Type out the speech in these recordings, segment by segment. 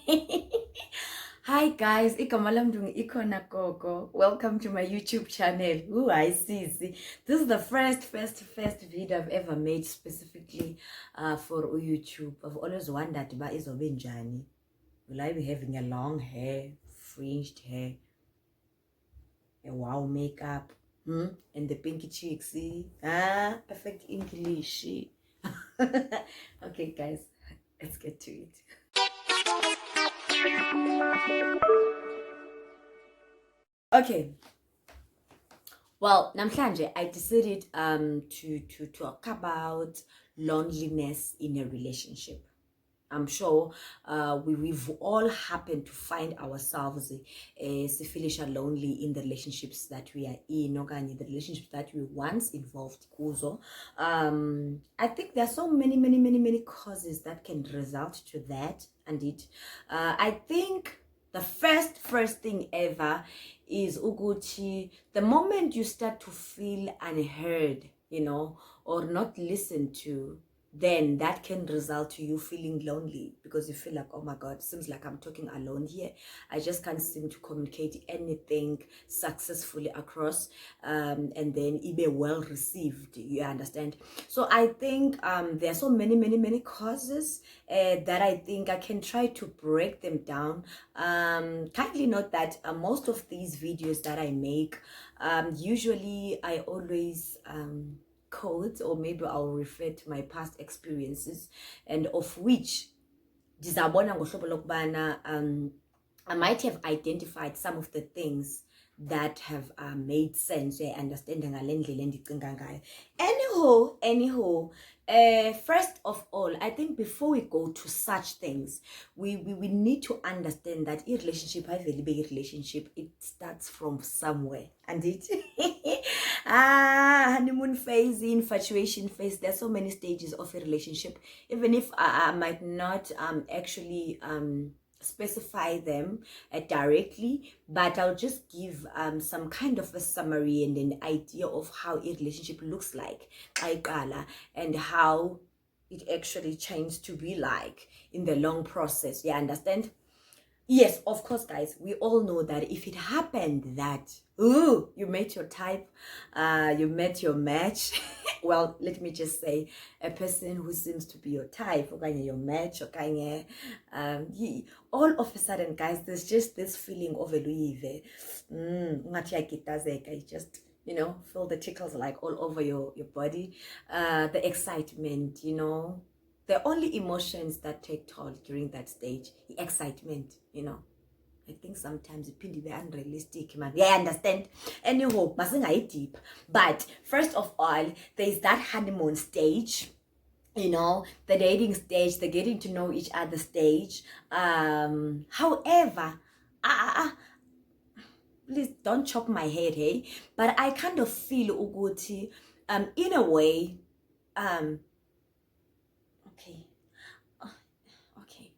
Hi guys, igama lam ikona Gogo. Welcome to my YouTube channel. Ooh, I see. This is the first video I've ever made specifically for YouTube. I've always wondered ba izobe njani. Will I be having a long hair, fringed hair, a wow makeup, and the pinky cheeks? See? Perfect English. Okay, guys, let's get to it. Okay. Well, namhlanje I decided to talk about loneliness in a relationship. I'm sure we've all happened to find ourselves feeling lonely in the relationships that we are in, okanye the relationships that we once involved kuzo. I think there are so many causes that can result to that, and I think the first thing ever is uguchi. The moment you start to feel unheard, or not listened to, then that can result to you feeling lonely, because you feel like, oh my god, seems like I'm talking alone here. I just can't seem to communicate anything successfully across, and then it be well received, you understand? So I think there are so many causes that I think I can try to break them down. Kindly note that most of these videos that I make, usually I always quote, or maybe I'll refer to my past experiences, and of which I might have identified some of the things that have made sense. Understanding anyhow, first of all, I think before we go to such things, we need to understand that a relationship, a very big relationship, it starts from somewhere, and it honeymoon phase, infatuation phase. There's so many stages of a relationship. Even if I might not actually specify them directly, but I'll just give some kind of a summary and an idea of how a relationship looks like, and how it actually changed to be like in the long process. You understand? Yes, of course, guys, we all know that if it happened that, you met your type, you met your match, well, let me just say, a person who seems to be your type, or your match, or all of a sudden, guys, there's just this feeling of a luive. You just, feel the tickles like all over your body, the excitement, the only emotions that take toll during that stage, the excitement, I think sometimes it can be unrealistic, man. Yeah, I understand. Anyhow, masingayi deep. But first of all, there's that honeymoon stage, the dating stage, the getting to know each other stage. However, please don't chop my head, hey. But I kind of feel uguti, in a way, okay. Okay.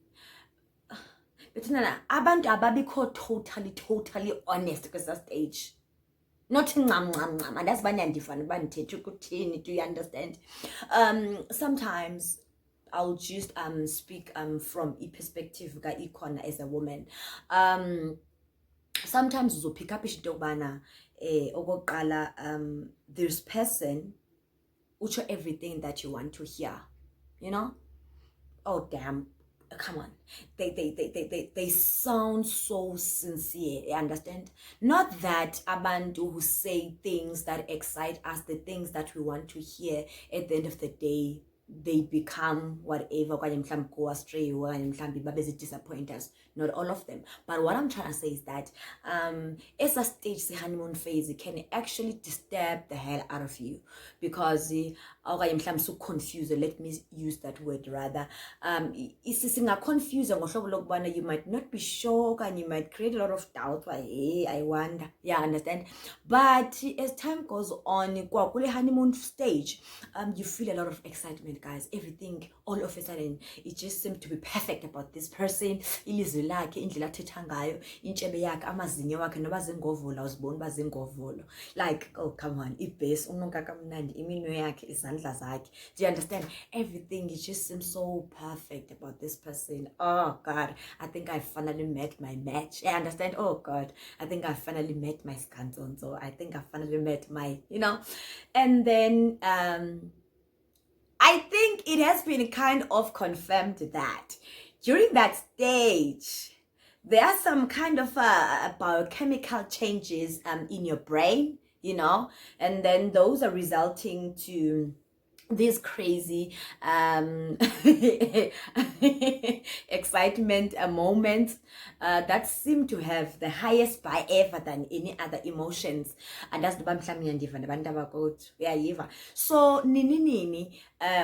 But abantu ababikho totally honest kwesa stage. Not ngam. And that's banyandifanele bandithethe ukuthini. Do you understand? Sometimes I'll just speak from a perspective ka ikhona as a woman. Sometimes uzo pick up into yokubana okokuqala, this person utsho everything that you want to hear, oh damn, come on, they sound so sincere. You understand? Not that abantu who say things that excite us, the things that we want to hear, at the end of the day they become whatever, okanye mhlawumbi go astray, okanye mhlawumbi babe disappoint us. Not all of them, but what I'm trying to say is that as a stage, the honeymoon phase, it can actually disturb the hell out of you, because okanye mhlawumbi so confused, let me use that word rather, singaconfuse ngohlobo lokubana you might not be sure, and you might create a lot of doubt, why, hey, I wonder. Yeah, understand? But as time goes on, kule honeymoon stage, you feel a lot of excitement. understand, guys. Everything all of a sudden it just seemed to be perfect about this person. Ilizwi lakhe, indlela athetha ngayo, intshebe yakhe, amazinyo wakhe noba zingovolo uzibona uba zingovolo. Like, oh come on, ibase unonka kamnandi, iminwe yakhe, izandla zakhe. Do you understand? Everything, it just seems so perfect about this person. Oh God, I think I finally met my match. I understand. Oh God, I think I finally met my scanton. So I think I finally met my, and then I think it has been kind of confirmed that during that stage there are some kind of biochemical changes in your brain, and then those are resulting to these crazy excitement moments that seem to have the highest by ever than any other emotions. And that's the bamhlami yandiva nabantu abakuthi uyayiva. So nini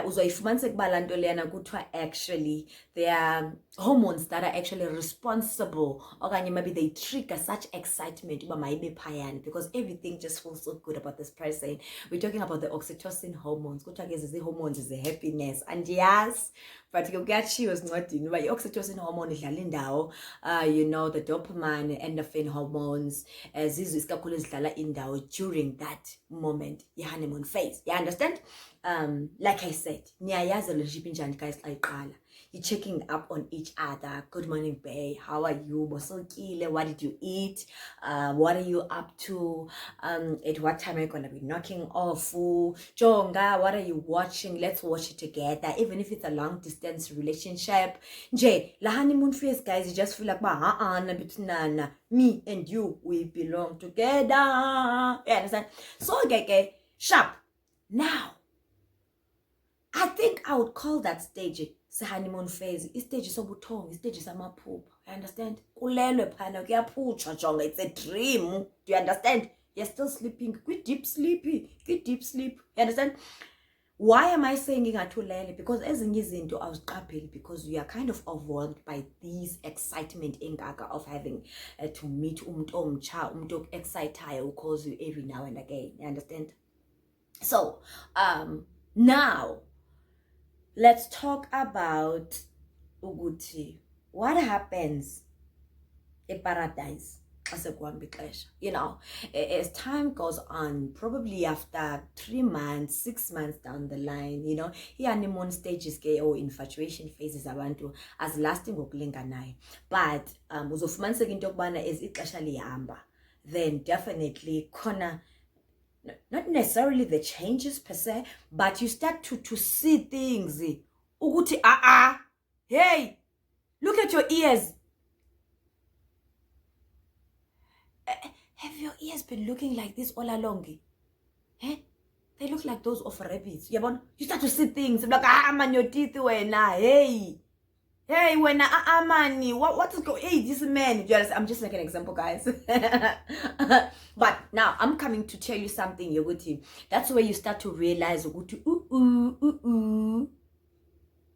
uzoyifumanisa kuba laa nto leyana kuthiwa actually there are hormones that are actually responsible, okanye maybe they trigger such excitement uba mayibe phayana, because everything just feels so good about this person. We're talking about the oxytocin hormones. Kuthiwa ke zezi hormones is the happiness, and yes, but kuyatshiwo ezincwadini uba i-oxytocin hormone idlala indawo, the dopamine, endorphin hormones, zizo isikakhulu ezidlala indawo during that moment, honeymoon phase. You understand? Like I said, niyayazi relationship injani guys xa iqala. You're checking up on each other. Good morning, babe. How are you? Bosokile? What did you eat? What are you up to? At what time are you gonna be knocking off? Jonga, what are you watching? Let's watch it together. Even if it's a long distance relationship. Nje, la honeymoon phase, guys, you just feel like me and you, we belong together. You understand? So okay, sharp. Now, I think I would call that stage honeymoon phase. Stage sobuthongo, stage samaphupha. You understand? Kulelwe phana kuyaphutshwa jonga. It's a dream. Do you understand? You're still sleeping. Good deep sleepy. Good deep sleep. You understand? Why am I saying ingatulele? Because ezinye izinto awuziqapheli, because we are kind of overwhelmed by this excitement engaka of having to meet umuntu omtsha, umuntu excitayo who calls you every now and again. You understand? So, now let's talk about ukuthi what happens in paradise. As time goes on, probably after 3 months, 6 months down the line, honeymoon stages or infatuation phases abantu as lasting ngokulinganayo. But uzofumaniseka into yokubana as ixesha lihamba, then definitely khona, not necessarily the changes per se, but you start to see things. Ukuthi hey, look at your ears. Have your ears been looking like this all along? They look like those of rabbits. You start to see things like man, your teeth wena. Hey, when man, what is going? Hey, this man. I'm just making an example, guys. But now I'm coming to tell you something, Yoguti. That's where you start to realize, Yoguti,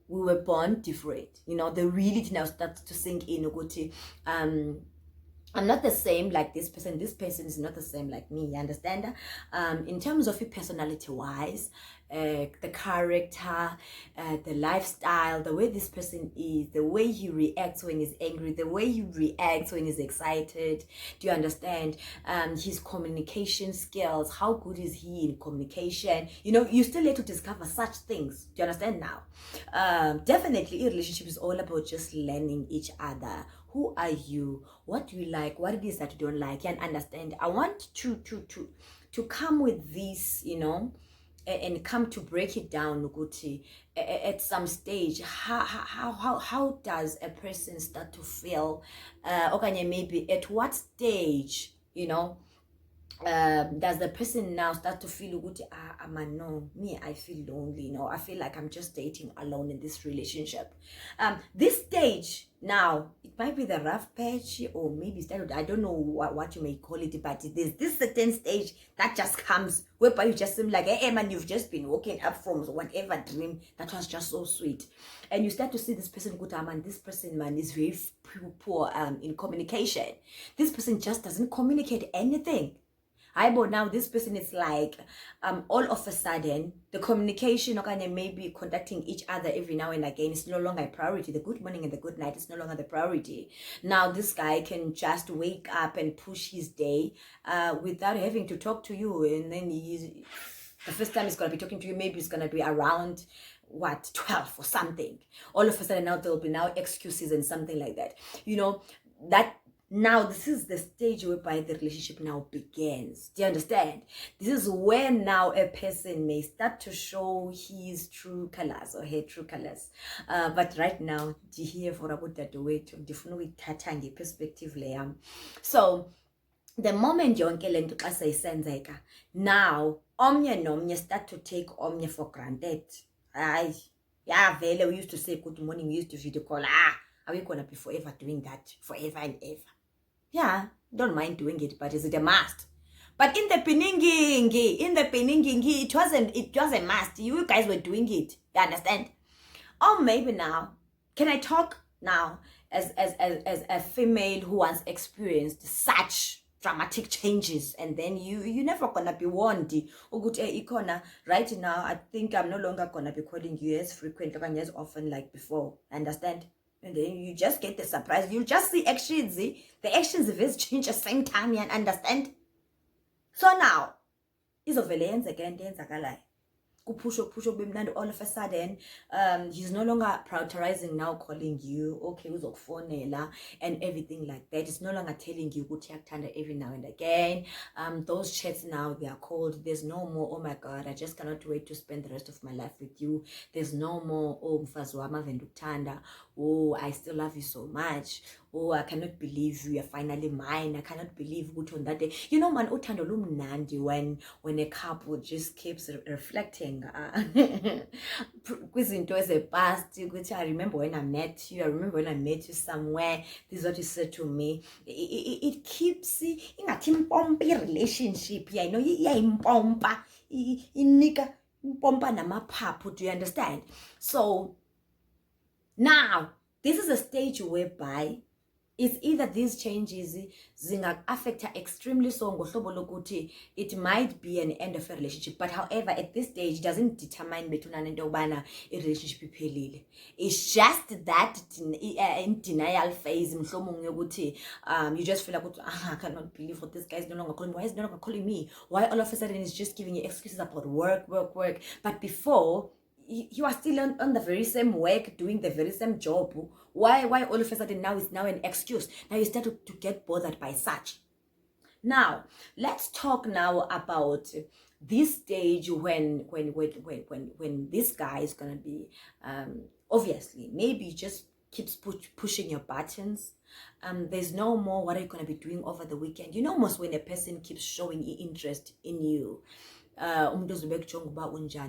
we were born different. The reality now starts to sink in, Yoguti. I'm not the same like this person. This person is not the same like me. You understand? In terms of your personality wise, the character, the lifestyle, the way this person is, the way he reacts when he's angry, the way he reacts when he's excited. Do you understand? His communication skills. How good is he in communication? You still need to discover such things. Do you understand now? Definitely, a relationship is all about just learning each other. Who are you? What do you like? What it is that you don't like? And understand. I want to come with this, and come to break it down, Nuguti. At some stage, how does a person start to feel? Okay, maybe at what stage, does the person now start to feel good? No, me, I feel lonely. I feel like I'm just dating alone in this relationship. This stage now, it might be the rough patch, or maybe I don't know what you may call it, but there's this certain stage that just comes whereby you just seem like, hey man, you've just been waking up from whatever dream that was just so sweet, and you start to see this person good, man, this person, man, is very poor in communication. This person just doesn't communicate anything. But now this person is like, all of a sudden, the communication, okay, maybe contacting each other every now and again is no longer a priority. The good morning and the good night is no longer the priority. Now this guy can just wake up and push his day without having to talk to you. And then the first time he's going to be talking to you, maybe it's going to be around 12 or something. All of a sudden now there'll be now excuses and something like that. That now this is the stage whereby the relationship now begins. Do you understand? This is where now a person may start to show his true colors or her true colors. But right now, do you hear for about that way to definitely tatangi perspective layer. So the moment yonke lento xa seyisenzeka, now omnye nomnye start to take omnye for granted. Vele, we used to say good morning, we used to video call. Are we gonna be forever doing that? Forever and ever? Yeah, don't mind doing it, but is it a must? But in the Peningingi, it was a must. You guys were doing it. You understand? Or maybe now, can I talk now as a female who has experienced such dramatic changes, and then you never gonna be warned right now. I think I'm no longer gonna be calling you as frequently and as often like before. Understand? And then you just get the surprise. You just see actions. The actions of his change at the same time. You understand? So now, izovele again push all of a sudden, he's no longer prioritizing now calling you, okay, uzokufonela and everything like that. It's no longer telling you good every now and again. Those chats now, they are called. There's no more, oh my god, I just cannot wait to spend the rest of my life with you. There's no more, oh mfazi wami vendukthanda, oh I still love you so much, oh I cannot believe you are finally mine, I cannot believe on that day. Man, uthando lumnandi when a couple just keeps reflecting kwizinto ezepast ukuthi I remember when I met you, I remember when I met you somewhere, this is what you said to me. It keeps ingathi impompa relationship iyayimpompa inika impompa namaphaphu. Do you understand? So now this is a stage whereby it's either these changes zinga affect her extremely so ngohlobo lokuthi it might be an end of a relationship, but however at this stage it doesn't determine between into yobana a relationship iphelile. It's just that in denial phase mhlawumbe yokuthi you just feel like I cannot believe what this guy is no longer calling me. Why is he no longer calling me? Why all of a sudden he's just giving you excuses about work. But before you are still on the very same work, doing the very same job. Why all of a sudden now is now an excuse? Now you start to get bothered by such. Now let's talk now about this stage when this guy is gonna be obviously maybe just keeps pushing your buttons. There's no more what are you gonna be doing over the weekend. Most when a person keeps showing interest in you,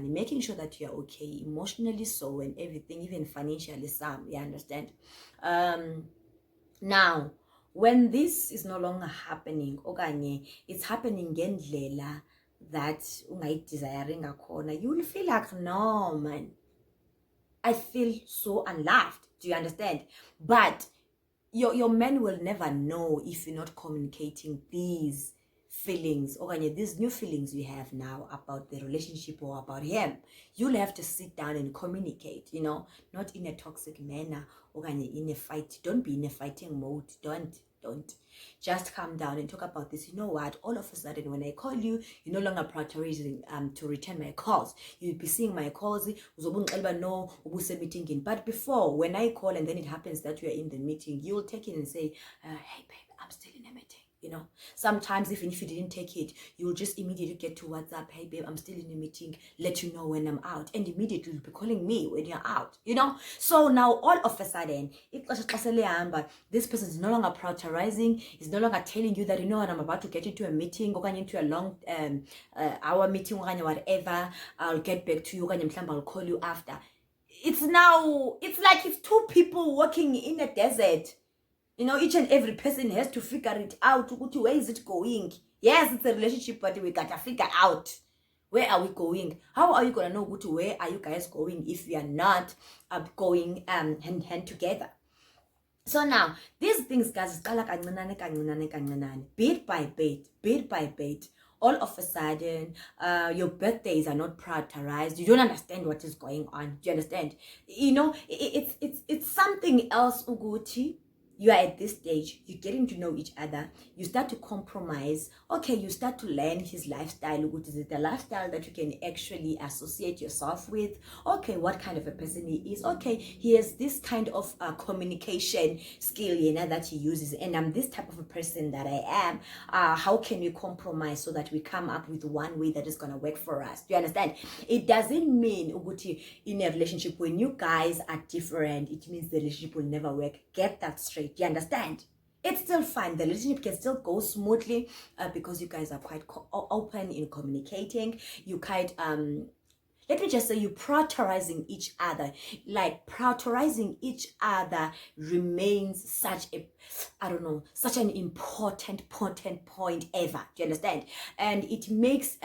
making sure that you're okay emotionally so and everything, even financially some, you understand? Now when this is no longer happening, okanye it's happening ngendlela that ungayidesiring akhona, you will feel like, no man, I feel so unloved. Do you understand? But your man will never know if you're not communicating these feelings or these new feelings you have now about the relationship or about him. You'll have to sit down and communicate, not in a toxic manner or in a fight. Don't be in a fighting mode. Don't just calm down and talk about this. You know what, all of a sudden when I call you, you're no longer prioritizing to return my calls. You'll be seeing my calls, but before, when I call and then it happens that you're in the meeting, you'll take it and say, hey babe, I'm still in a meeting. Sometimes even if you didn't take it, you'll just immediately get to WhatsApp, hey babe, I'm still in a meeting, let you know when I'm out, and immediately you'll be calling me when you're out. So now all of a sudden this person is no longer prioritizing, is no longer telling you that, what, I'm about to get into a meeting or into a long hour meeting or whatever, I'll get back to you, I'll call you after. It's like it's two people working in a desert. Each and every person has to figure it out. Where is it going? Yes, it's a relationship, but we gotta figure out, where are we going? How are you gonna know where are you guys going if we are not going hand in hand together? So now these things, guys, bit by bit, all of a sudden, your birthdays are not prioritized. You don't understand what is going on. Do you understand? You know, it's something else, Uguti. You are at this stage, you're getting to know each other, you start to compromise. Okay, you start to learn his lifestyle. What is it, the lifestyle that you can actually associate yourself with? Okay, what kind of a person he is. Okay, he has this kind of communication skill, you know, that he uses, and I'm this type of a person that I am. How can we compromise so that we come up with one way that is going to work for us? Do you understand? It doesn't mean, Uguti, in a relationship, when you guys are different, it means the relationship will never work. Get that straight. Do you understand? It's still fine. The relationship can still go smoothly because you guys are quite open in communicating. You quite let me just say, you prioritizing each other. Like, prioritizing each other remains such a, I don't know, such an important point ever. Do you understand? And it makes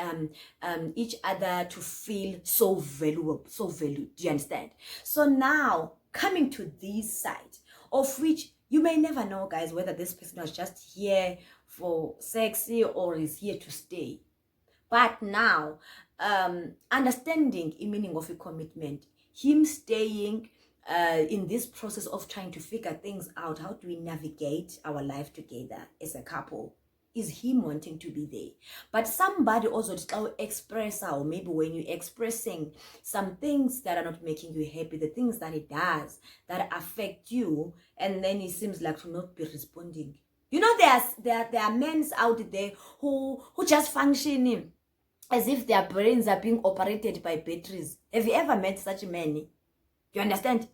each other to feel so valuable, so valued. Do you understand? So now, coming to this side, of which you may never know, guys, whether this person was just here for sexy or is here to stay. But now, understanding the meaning of a commitment, him staying in this process of trying to figure things out, how do we navigate our life together as a couple, is him wanting to be there. But somebody also to express, or maybe when you're expressing some things that are not making you happy, the things that it does that affect you, and then it seems like to not be responding. You know, there are men out there who just functioning as if their brains are being operated by batteries. Have you ever met such men? You understand?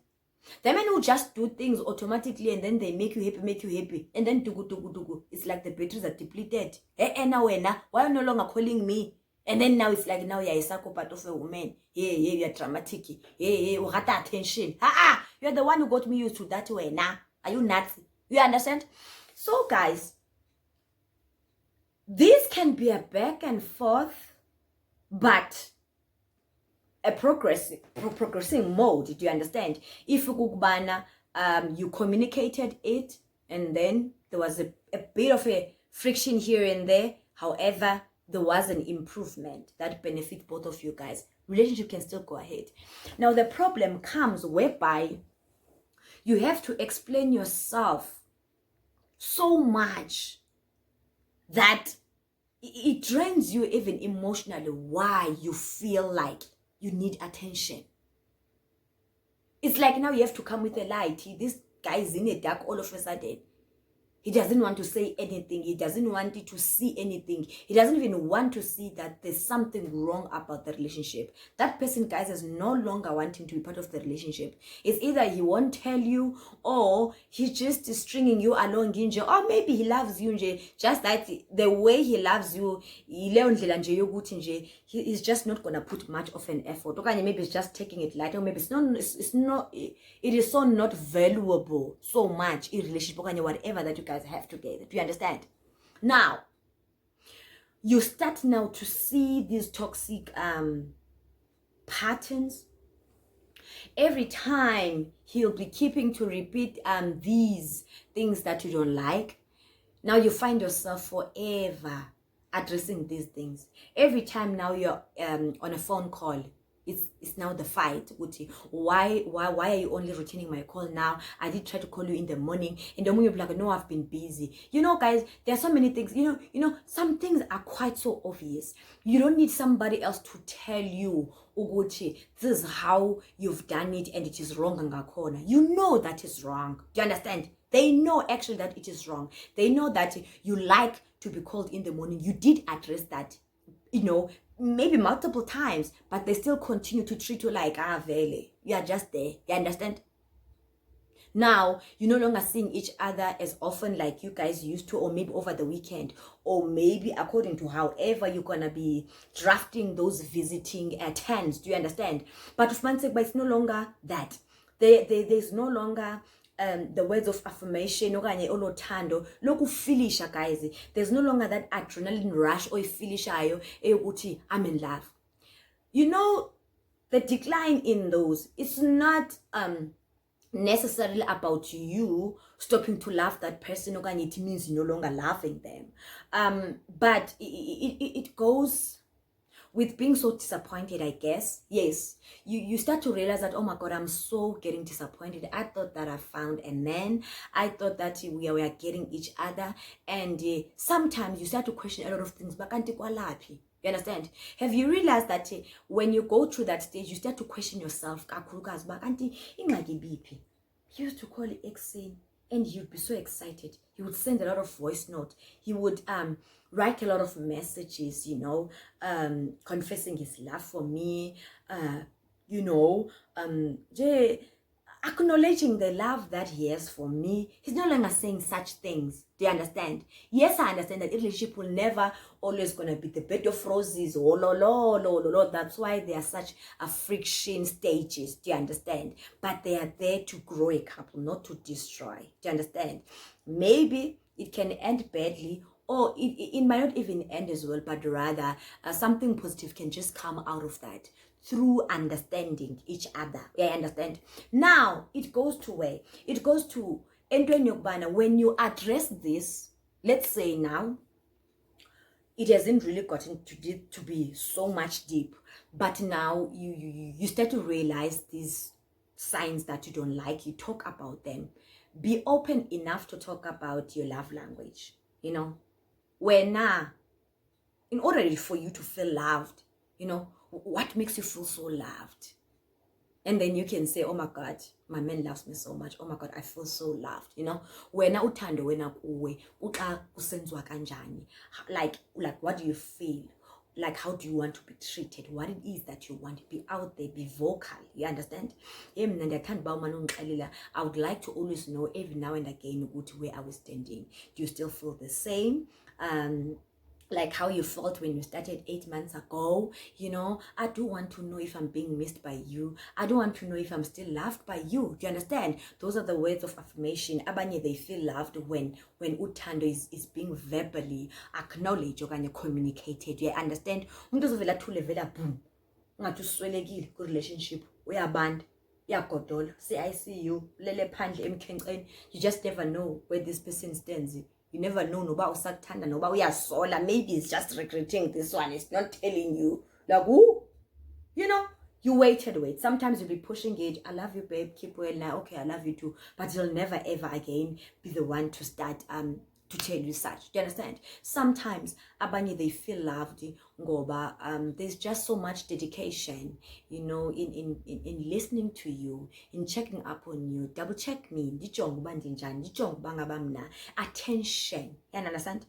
The men who just do things automatically and then they make you happy, and then tugu. It's like the batteries are depleted. Now, why are you no longer calling me? And then now it's like, now you're a psychopath of a woman. Hey, you're dramatic. Hey, you got attention. You're the one who got me used to that way. Now, are you nuts? You understand? So, guys, this can be a back and forth, but a progressing mode. Do you understand? If you communicated it and then there was a bit of a friction here and there, however, there was an improvement that benefits both of you guys, relationship can still go ahead. Now the problem comes whereby you have to explain yourself so much that it drains you even emotionally, why you feel like you need attention. It's like now you have to come with a light. This guy is in the dark all of a sudden. He doesn't want to say anything. He doesn't want you to see anything. He doesn't even want to see that there's something wrong about the relationship. That person, guys, is no longer wanting to be part of the relationship. It's either he won't tell you, or he's just stringing you along, or maybe he loves you, just that the way he loves you, he's just not going to put much of an effort. Okay, maybe it's just taking it light, or maybe it is so not valuable so much in relationship, whatever that you guys have together. Do you understand? Now, you start now to see these toxic patterns. Every time he'll be keeping to repeat these things that you don't like. Now you find yourself forever addressing these things. Every time now you're on a phone call, it's now the fight. Why are you only returning my call now? I did try to call you in the morning, and the morning you're like, no, I've been busy. You know, guys, there are so many things. You know, some things are quite so obvious. You don't need somebody else to tell you, Uguchi, this is how you've done it, and it is wrong in a corner. You know that is wrong. Do you understand? They know actually that it is wrong. They know that you like to be called in the morning. You did address that, maybe multiple times, but they still continue to treat you like, vele, you are just there. You understand? Now, you're no longer seeing each other as often like you guys used to, or maybe over the weekend, or maybe according to however you're going to be drafting those visiting terms. Do you understand? But it's no longer that. There's no longer the words of affirmation, guys. There's no longer that adrenaline rush or I'm in love. You know, the decline in those, it's not necessarily about you stopping to love that person, or it means you're no longer loving them. But it goes with being so disappointed, I guess. Yes, you start to realize that, oh my God, I'm so getting disappointed. I thought that I found a man. I thought that we were getting each other. And sometimes you start to question a lot of things. You understand? Have you realized that when you go through that stage, you start to question yourself? He used to call it Exing, and you'd be so excited. He would send a lot of voice note. He would write a lot of messages, confessing his love for me, acknowledging the love that he has for me. He's no longer saying such things. Do you understand? Yes, I understand that relationship will never always gonna be the bed of roses. Oh, lo, lo, lo, lo, lo. That's why there are such a friction stages. Do you understand? But they are there to grow a couple, not to destroy. Do you understand? Maybe it can end badly, or it might not even end as well, but rather something positive can just come out of that through understanding each other. Yeah, understand? Now, it goes to where? It goes to when you address this, let's say now, it hasn't really gotten to be so much deep, but now you start to realize these signs that you don't like. You talk about them. Be open enough to talk about your love language, where now, in order for you to feel loved, what makes you feel so loved? And then you can say, oh my God, my man loves me so much. Oh my God, I feel so loved. Wena uthando wena kuwe, uxa kusenziwa kanjani? Like what do you feel? Like, how do you want to be treated? What it is that you want. Be out there, be vocal. You understand? I would like to always know every now and again where I was standing. Do you still feel the same? Like how you felt when you started 8 months ago. I do want to know if I'm being missed by you. I do want to know if I'm still loved by you. Do you understand? Those are the words of affirmation. Abanye, they feel loved when uthando is being verbally acknowledged or communicated. You understand? Umuntu uzovela thule vela boom, ungathi uswelekile ku relationship, uyabanda, uyagodola, say I see you, lele phandle emkhenkceni. You just never know where this person stands. You never know noba usakuthanda noba uyasola. Maybe it's just regretting this one. It's not telling you. Like, who? You wait. Sometimes you'll be pushing it. I love you, babe. Keep well now. Okay, I love you too. But you'll never ever again be the one to start to tell you such. Do you understand? Sometimes abanye, they feel loved ngoba there's just so much dedication, in listening to you, in checking up on you, double check me, attention. You understand?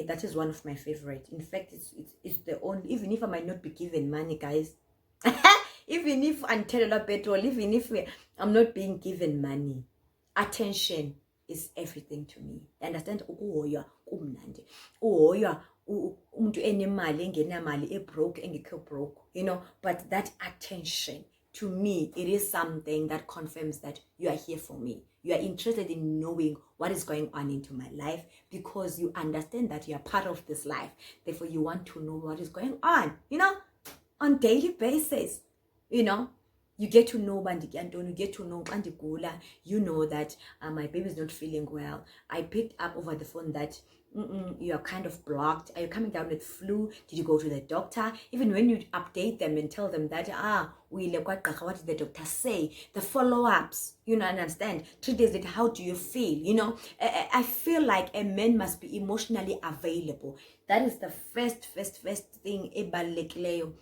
That is one of my favorite. In fact, it's the only, even if I might not be given money, guys. Even if I'm telling petrol, even if I'm not being given money, attention is everything to me. Understand? Ukuhoywa kumnandi. Uhoywa umuntu enemali engenamali, ebroke engekho broke, but that attention, to me, it is something that confirms that you are here for me. You are interested in knowing what is going on into my life because you understand that you are part of this life. Therefore, you want to know what is going on, on daily basis. You get to know Bandiki Anton, you get to know Antigula, that my baby is not feeling well. I picked up over the phone that you are kind of blocked. Are you coming down with flu? Did you go to the doctor? Even when you update them and tell them that, what did the doctor say? The follow-ups, understand? 3 days later, how do you feel? I feel like a man must be emotionally available. That is the first thing ebalulekileyo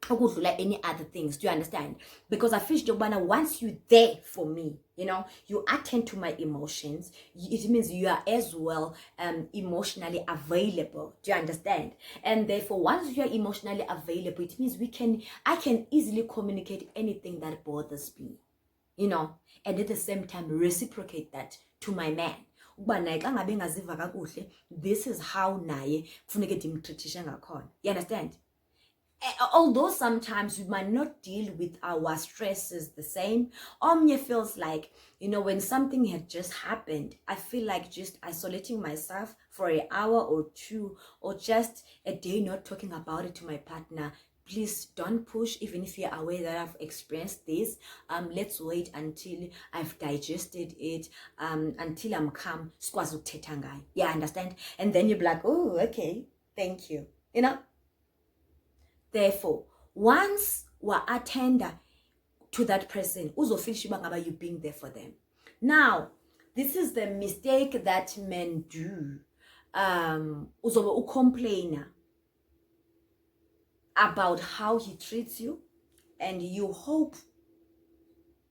ukudlula any other things. Do you understand? Because I feel once you're there for me, you attend to my emotions, it means you are as well emotionally available. Do you understand? And therefore, once you are emotionally available, it means I can easily communicate anything that bothers me, and at the same time reciprocate that to my man. This is how naye kufuneka ndimtreatishe ngakhona. You understand? Although sometimes we might not deal with our stresses the same, Omnia feels like, when something had just happened, I feel like just isolating myself for an hour or two, or just a day not talking about it to my partner please don't push, even if you're aware that I've experienced this. Let's wait until I've digested it, until I'm calm. Yeah, understand? And then you'll be like, oh, okay, thank you. You know? Therefore, once we're attender to that person, you being there for them. Now, this is the mistake that men do. Uzobe ucomplainer about how he treats you, and you hope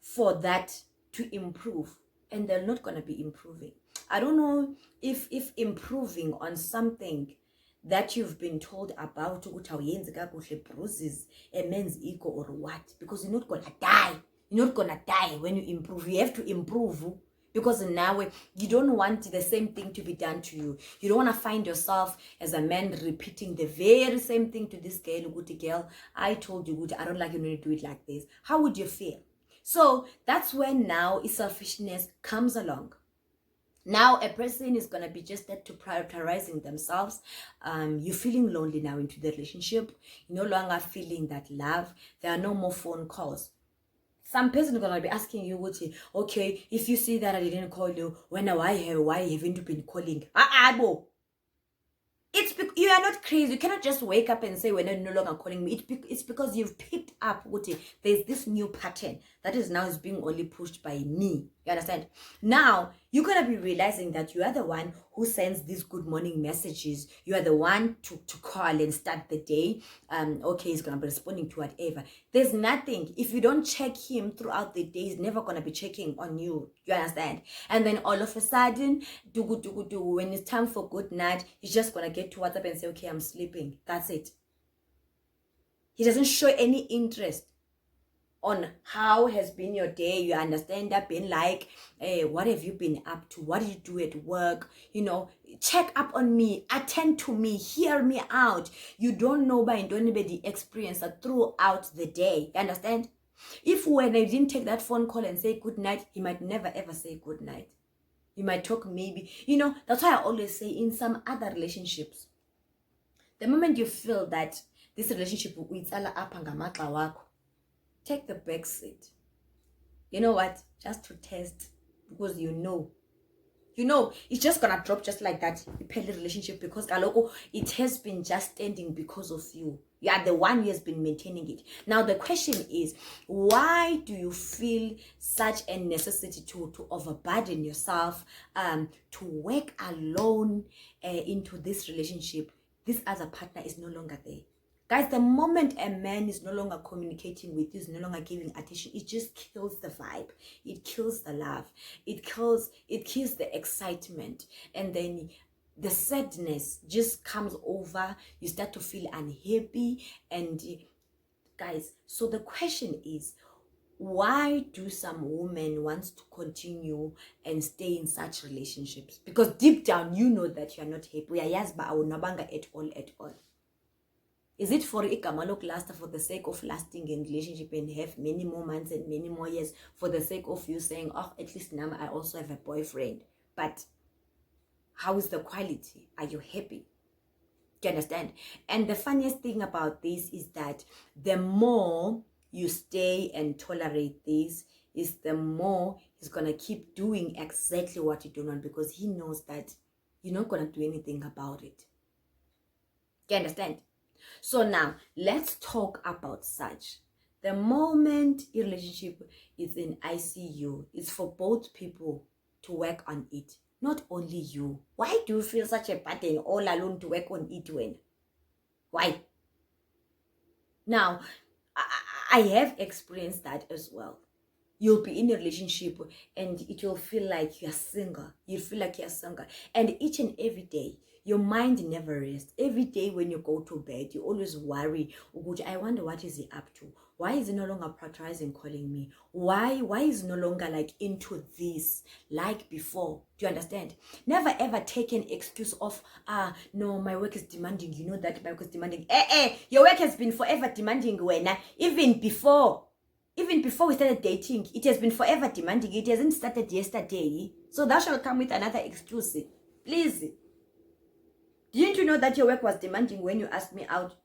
for that to improve, and they're not going to be improving. I don't know if improving on something that you've been told about bruises a man's ego or what, because you're not gonna die. You're not gonna die when you improve. You have to improve, because now you don't want the same thing to be done to you. You don't want to find yourself as a man repeating the very same thing to this girl. Girl, I told you, I don't like you when you do it like this. How would you feel? So that's when now selfishness comes along. Now a person is going to be just there to prioritizing themselves. You're feeling lonely now into the relationship. You're no longer feeling that love. There are no more phone calls. Some person is going to be asking you, okay, if you see that I didn't call you, why haven't you been calling? You are not crazy. You cannot just wake up and say, when you're no longer calling me. It's because you've picked up, there's this new pattern that is now being only pushed by me. You understand? Now, you're going to be realizing that you are the one who sends these good morning messages. You are the one to call and start the day. Okay, he's going to be responding to whatever. There's nothing. If you don't check him throughout the day, he's never going to be checking on you. You understand? And then all of a sudden, when it's time for good night, he's just going to get to WhatsApp and say, okay, I'm sleeping. That's it. He doesn't show any interest on how has been your day. You understand that being like, hey, what have you been up to? What did you do at work? Check up on me, attend to me, hear me out. You don't know by the experience throughout the day. You understand? If when I didn't take that phone call and say good night, he might never ever say good night. You might talk maybe. That's why I always say in some other relationships, the moment you feel that this relationship with Allah take the back seat. You know what? Just to test, because it's just gonna drop just like that. The relationship, because it has been just standing because of you. You are the one who has been maintaining it. Now the question is, why do you feel such a necessity to overburden yourself, to work alone into this relationship? This other partner is no longer there. Guys, the moment a man is no longer communicating with you, is no longer giving attention, it just kills the vibe. It kills the love. It kills the excitement. And then the sadness just comes over. You start to feel unhappy. And guys, so the question is, why do some women want to continue and stay in such relationships? Because deep down, you know that you're not happy. At all. Is it for Ikamalok last for the sake of lasting in relationship and have many more months and many more years, for the sake of you saying, oh, at least now I also have a boyfriend? But how is the quality? Are you happy? Do you understand? And the funniest thing about this is that the more you stay and tolerate this, is the more he's going to keep doing exactly what you don't want, because he knows that you're not going to do anything about it. Do you understand? So now, let's talk about such. The moment your relationship is in ICU, it's for both people to work on it, not only you. Why do you feel such a burden all alone to work on it when? Why? Now, I have experienced that as well. You'll be in a relationship and it will feel like you're single. You feel like you're single. And each and every day, your mind never rests. Every day when you go to bed, you always worry. I wonder what is he up to? Why is he no longer prioritizing calling me? Why is he no longer like into this like before? Do you understand? Never ever take an excuse of, no, my work is demanding. You know that my work is demanding. Your work has been forever demanding when even before we started dating, it has been forever demanding. It hasn't started yesterday. So that shall come with another excuse. Please. Didn't you know that your work was demanding when you asked me out?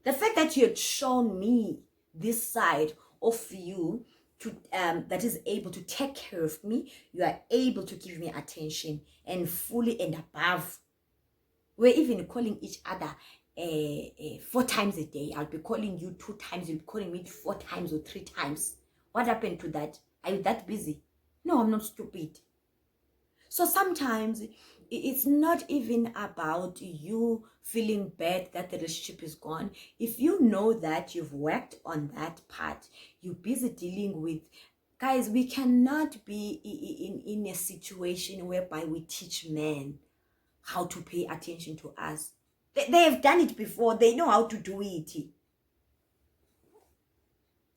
The fact that you had shown me this side of you to that is able to take care of me, you are able to give me attention and fully and above. We're even calling each other 4 times a day. I'll be calling you 2 times, you'll be calling me 4 times or 3 times. What happened to that? Are you that busy? No, I'm not stupid. So sometimes it's not even about you feeling bad that the relationship is gone. If you know that you've worked on that part, you're busy dealing with, guys, we cannot be in a situation whereby we teach men how to pay attention to us. They have done it before. They know how to do it.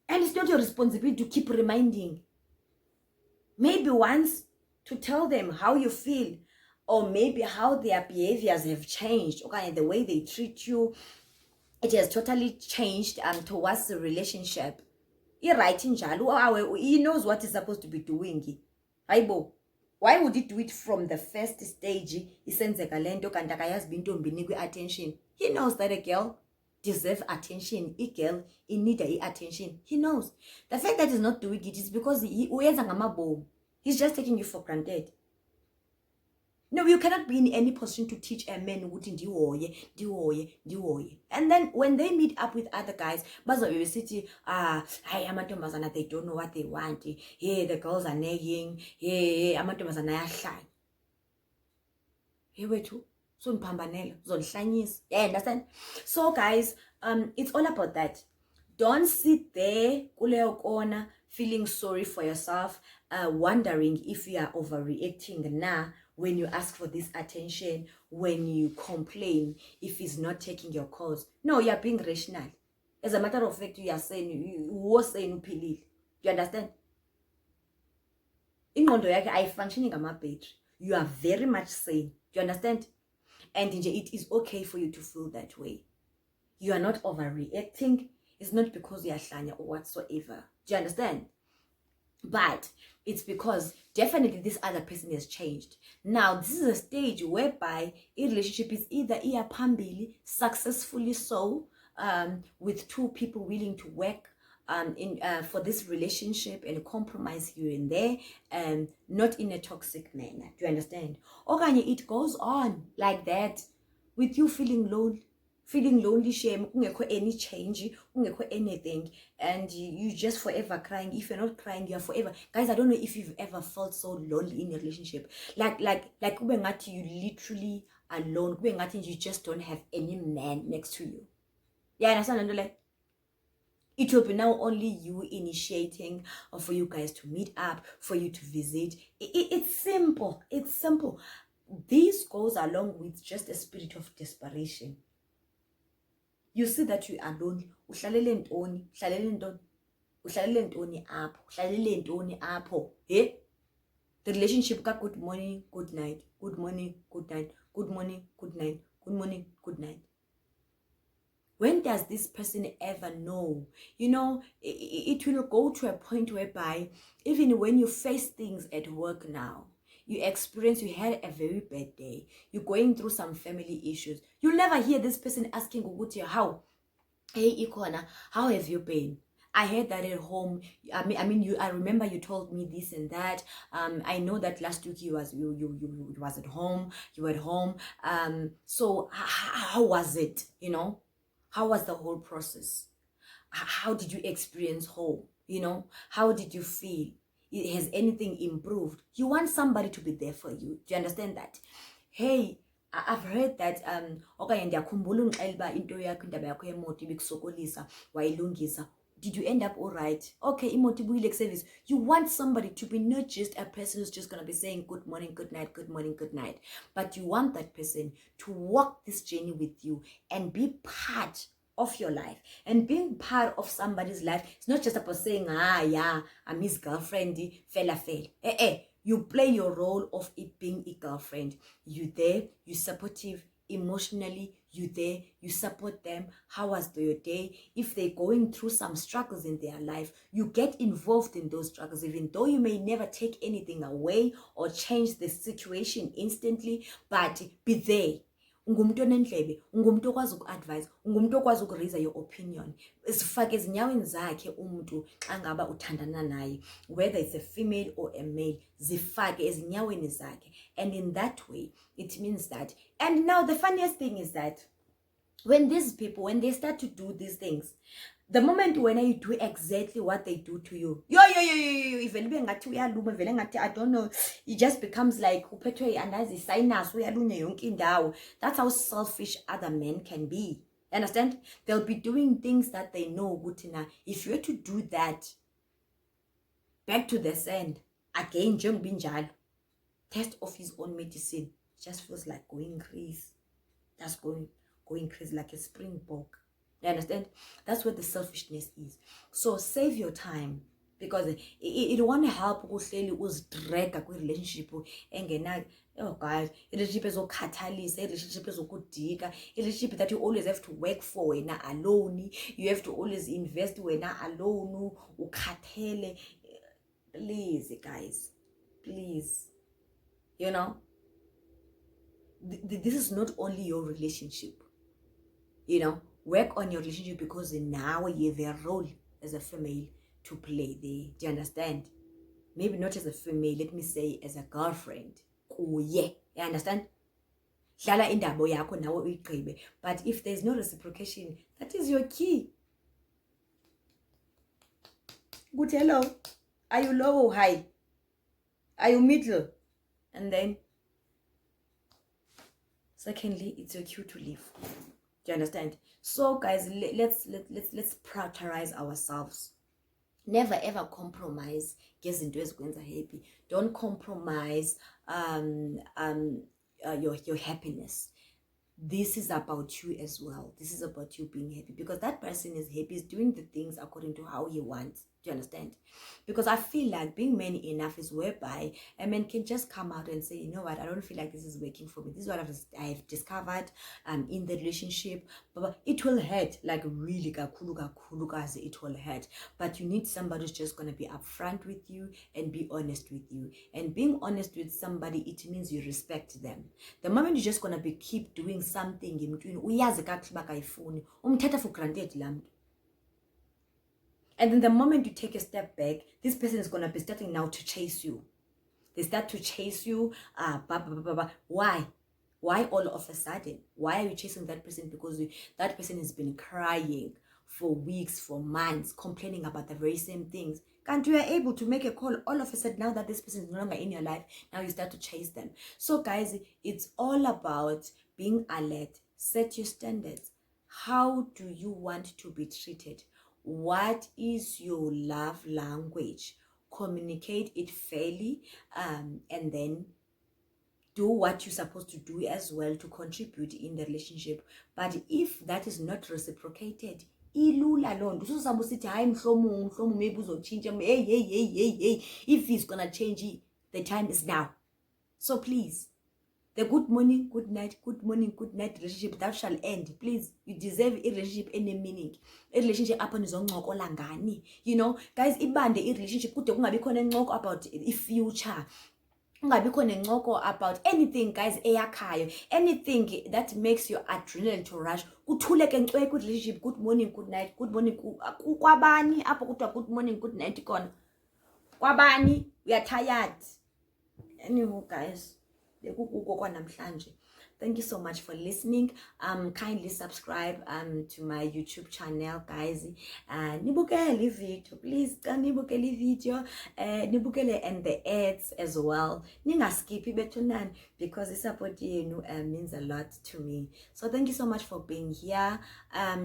And it's not your responsibility to keep reminding. Maybe once to tell them how you feel, or maybe how their behaviors have changed, okay, the way they treat you, it has totally changed towards the relationship. He knows what he's supposed to be doing. Why would he do it from the first stage? Attention. He knows that a girl deserves attention. A girl needs attention. He knows. The fact that he's not doing it is because he's just taking you for granted. No, you cannot be in any position to teach a man and then when they meet up with other guys, they don't know what they want. Hey, the girls are nagging. Hey, so understand? So guys, it's all about that. Don't sit there feeling sorry for yourself, wondering if you are overreacting now when you ask for this attention, when you complain if he's not taking your calls. No, you are being rational. As a matter of fact, you are saying you understand? In I functioning on my page. You are very much sane. You understand? And it is okay for you to feel that way. You are not overreacting. It's not because you are shanya or whatsoever. Do you understand? But it's because definitely this other person has changed. Now, this is a stage whereby a relationship is either successfully so, with 2 people willing to work for this relationship and compromise here and there, and not in a toxic manner. Do you understand? Okay, it goes on like that with you feeling lonely, shame, any change, anything, and you just forever crying. If you're not crying, you're forever. Guys, I don't know if you've ever felt so lonely in a relationship. Like you literally alone. You just don't have any man next to you. Yeah, understand? It will be now only you initiating for you guys to meet up, for you to visit. It's simple. It's simple. This goes along with just a spirit of desperation. You see that you are lonely. The relationship got good morning, good night, good morning, good night, good morning, good night, good morning, good night. When does this person ever know? It will go to a point whereby even when you face things at work now, you had a very bad day, you're going through some family issues, you'll never hear this person asking how, hey Ikona, how have you been? I heard that at home. I remember you told me this and that. I know that last week you was at home. You were at home. So how was it? How was the whole process? How did you experience home? How did you feel? Has anything improved? You want somebody to be there for you. Do you understand that? Hey, I've heard that okanye ndiyakhumbula ungixela into yakho indaba yakho yemoto ibikusokolisa wayilungisa. Did you end up all right? Okay, imoto ibuyile service. You want somebody to be not just a person who's just going to be saying good morning, good night, good morning, good night. But you want that person to walk this journey with you and be part of your life. And being part of somebody's life, it's not just about saying, yeah, I'm his girlfriend, fella. You play your role of it being a girlfriend. You there, you supportive emotionally, you there, you support them. How was your day? If they're going through some struggles in their life, you get involved in those struggles, even though you may never take anything away or change the situation instantly, but be there. ungumuntu onendlebe, ungumuntu okwazi uku-advise, ungumuntu okwazi uku-raise your opinion. Sifake ezinyaweni zakhe umuntu xa ngaba uthandana naye, whether it's a female or a male, zifake ezinyaweni zakhe. And in that way, it means that. And now the funniest thing is that when these people, when they start to do these things, the moment when you do exactly what they do to you, I don't know, it just becomes like that's how selfish other men can be. Understand? They'll be doing things that they know good enough. If you were to do that, back to the sand again, Jung Binjal, test of his own medicine, just feels like going crazy. That's going crazy like a springbok. You understand? That's what the selfishness is. So save your time, because it won't help uhleli drag a relationship engena. Oh guys, a relationship is catalyst, a relationship is a relationship that you always have to work for when alone. You have to always invest when alone. Ukhathele. Please, guys, please. You know, this is not only your relationship. You know, work on your relationship, because now you have a role as a female to play there. Do you understand? Maybe not as a female, let me say as a girlfriend. You understand? But if there's no reciprocation, that is your key. Good, hello. Are you low or high? Are you middle? And then, secondly, it's your cue to leave. Do you understand? So guys, let's prioritize ourselves. Never ever compromise. Happy. Don't compromise your happiness. This is about you as well. This is about you being happy, because that person is happy, is doing the things according to how he wants. Do you understand? Because I feel like being man enough is whereby a man can just come out and say, you know what, I don't feel like this is working for me. This is what I've discovered in the relationship. But it will hurt, like really, it will hurt. But you need somebody who's just going to be upfront with you and be honest with you. And being honest with somebody, it means you respect them. The moment you're just going to keep doing something in between, for granted. And then the moment you take a step back, this person is going to be starting now to chase you. They start to chase you. Why? Why all of a sudden? Why are you chasing that person? Because that person has been crying for weeks, for months, complaining about the very same things. And you are able to make a call all of a sudden. Now that this person is no longer in your life, now you start to chase them. So guys, it's all about being alert. Set your standards. How do you want to be treated? What is your love language? Communicate it fairly, and then do what you're supposed to do as well to contribute in the relationship. But if that is not reciprocated, if he's gonna change, the time is now. So please, the good morning, good night relationship that shall end, please, you deserve a relationship any meaning. A relationship upon his own langani. You know, guys, ibande a relationship kude kungabi khona encoko about the future. Kungabi khona encoko about anything, guys, eyakhayo, anything that makes your adrenaline to rush. Kuthuleke ncwe ku relationship, good morning, good night, good morning kwabani apho kuthiwa good morning, good night khona. Kwabani, we are tired. Anyway, guys, thank you so much for listening. Kindly subscribe to my YouTube channel, guys. Nibukele video, please. Nibukele video, nibukele and the ads as well. Ninga skip betunan, because the support means a lot to me. So thank you so much for being here.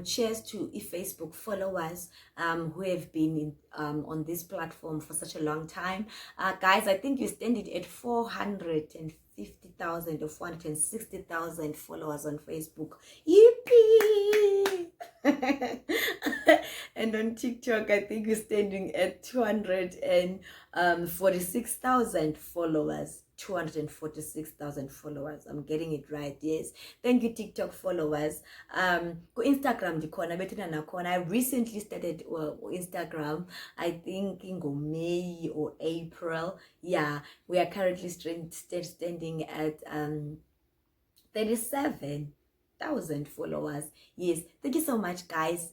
Cheers to Facebook followers who have been on this platform for such a long time. Guys, I think you stand it at 450,000 or 460,000 followers on Facebook. Yippee! And on TikTok, I think you're standing at 246,000 followers. 246,000 followers. I'm getting it right. Yes. Thank you, TikTok followers. Instagram dikona betuna nakona. I recently started Instagram. I think in May or April. Yeah, we are currently standing at 37,000 followers. Yes, thank you so much, guys.